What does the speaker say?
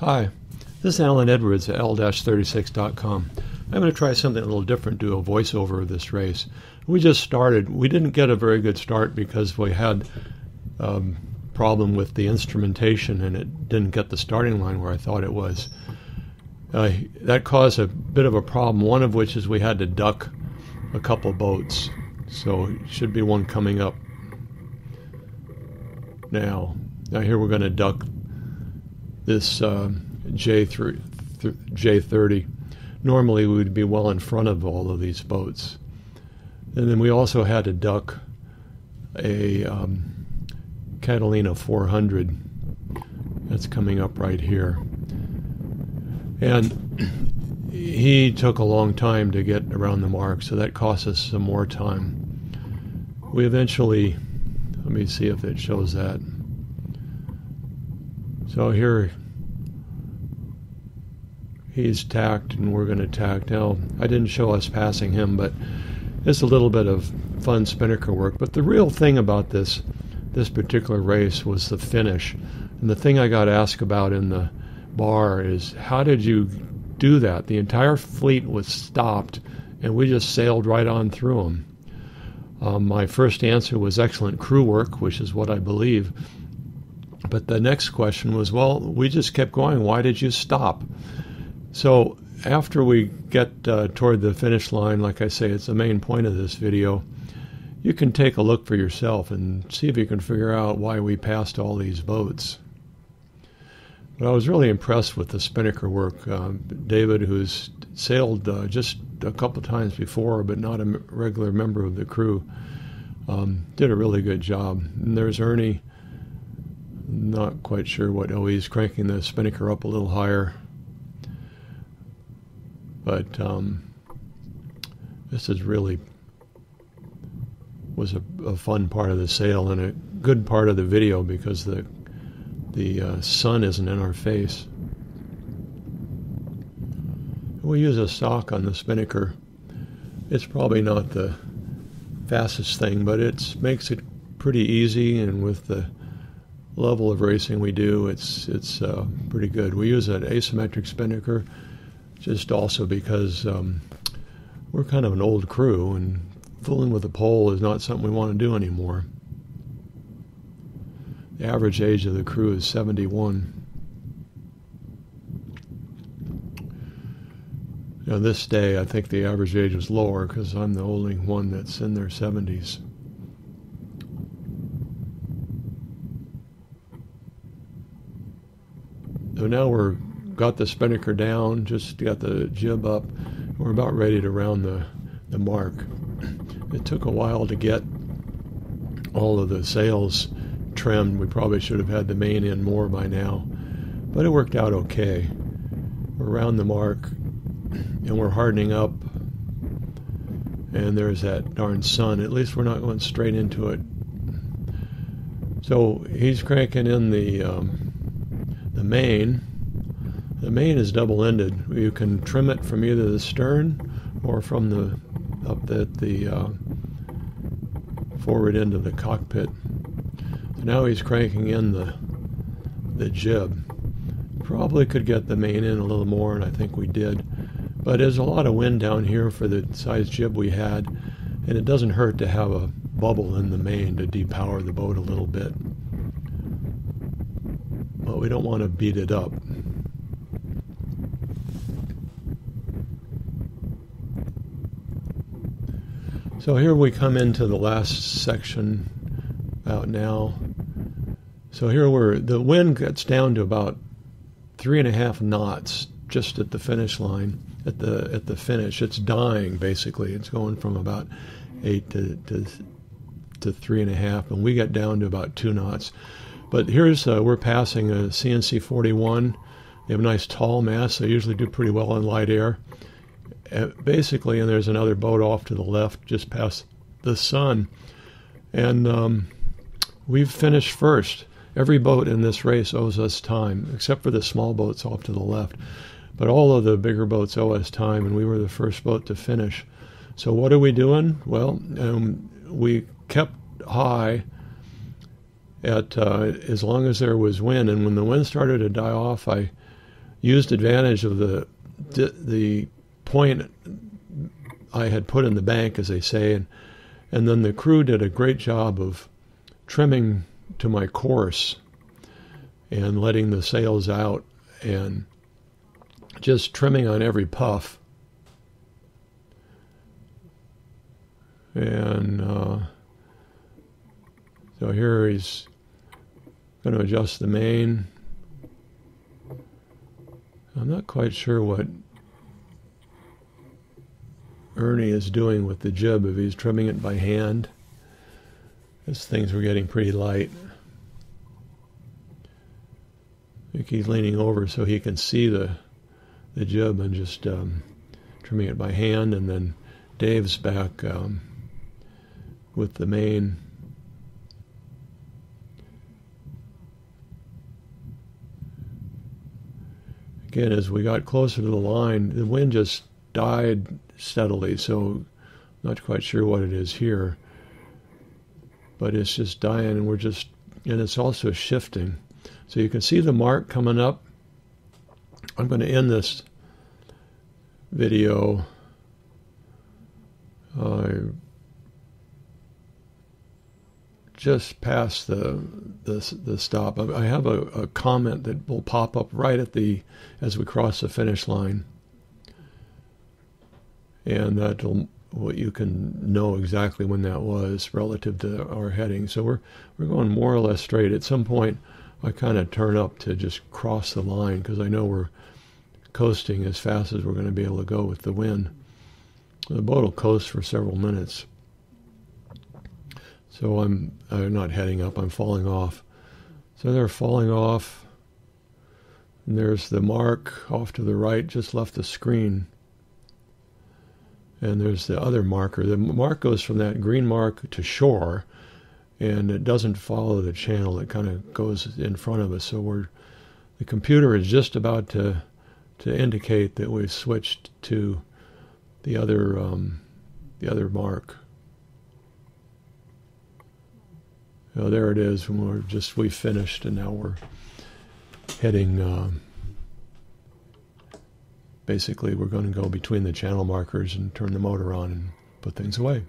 Hi, this is Alan Edwards at L-36.com. I'm going to try something a little different, do a voiceover of this race. We just started. We didn't get a very good start because we had a problem with the instrumentation and it didn't get the starting line where I thought it was. That caused a bit of a problem, one of which is we had to duck a couple boats. So should be one coming up now. Now here we're going to duck this J30. Normally we would be well in front of all of these boats. And then we also had to duck a Catalina 400 that's coming up right here. And he took a long time to get around the mark, so that cost us some more time. We eventually, let me see if it shows that. So here he's tacked and we're going to tack. Now, I didn't show us passing him, but it's a little bit of fun spinnaker work. But the real thing about this particular race was the finish. And the thing I got asked about in the bar is, how did you do that? The entire fleet was stopped and we just sailed right on through them. My first answer was excellent crew work, which is what I believe. But the next question was, well, we just kept going. Why did you stop? So after we get toward the finish line, like I say, it's the main point of this video, you can take a look for yourself and see if you can figure out why we passed all these boats. But I was really impressed with the spinnaker work. David, who's sailed just a couple times before, but not a regular member of the crew, did a really good job. And there's Ernie. Not quite sure what, he's cranking the spinnaker up a little higher. But this is really was a fun part of the sail and a good part of the video because the sun isn't in our face. We use a sock on the spinnaker. It's probably not the fastest thing, but it makes it pretty easy, and with the level of racing we do, it's pretty good. We use an asymmetric spinnaker just also because we're kind of an old crew and fooling with a pole is not something we want to do anymore. The average age of the crew is 71. Now this day I think the average age was lower because I'm the only one that's in their 70s. So now got the spinnaker down, just got the jib up. We're about ready to round the mark. It took a while to get all of the sails trimmed. We probably should have had the main in more by now, but it worked out okay. We're around the mark and we're hardening up, and there's that darn sun. At least we're not going straight into it. So he's cranking in the main. The main is double-ended. You can trim it from either the stern or from up at the forward end of the cockpit. So now he's cranking in the jib. Probably could get the main in a little more, and I think we did. But there's a lot of wind down here for the size jib we had, and it doesn't hurt to have a bubble in the main to depower the boat a little bit. But we don't want to beat it up. So here we come into the last section about now. So here the wind gets down to about 3.5 knots just at the finish line, at the finish. It's dying basically. It's going from about 8 to 3.5, and we get down to about 2 knots. But here's we're passing a CNC 41. They have a nice tall mast. They usually do pretty well in light air. Basically, and there's another boat off to the left just past the sun. And we've finished first. Every boat in this race owes us time, except for the small boats off to the left. But all of the bigger boats owe us time, and we were the first boat to finish. So what are we doing? Well, we kept high at as long as there was wind, and when the wind started to die off, I used advantage of the point I had put in the bank, as they say, and then the crew did a great job of trimming to my course and letting the sails out and just trimming on every puff. And so here he's going to adjust the main. I'm not quite sure what Ernie is doing with the jib, if he's trimming it by hand, as things were getting pretty light. I think he's leaning over so he can see the jib and just trimming it by hand, and then Dave's back with the main. Again, as we got closer to the line, the wind just died steadily, so not quite sure what it is here, but it's just dying, and it's also shifting. So you can see the mark coming up. I'm going to end this video just past the stop. I have a comment that will pop up right as we cross the finish line, and you can know exactly when that was relative to our heading. So we're going more or less straight. At some point, I kind of turn up to just cross the line because I know we're coasting as fast as we're going to be able to go with the wind. The boat will coast for several minutes. So I'm not heading up, I'm falling off. So they're falling off. And there's the mark off to the right, just left the screen. And there's the other marker. The mark goes from that green mark to shore, and it doesn't follow the channel. It kind of goes in front of us. So the computer is just about to indicate that we've switched to the other mark. Oh, there it is. We finished, and now we're heading. Basically, we're going to go between the channel markers and turn the motor on and put things away.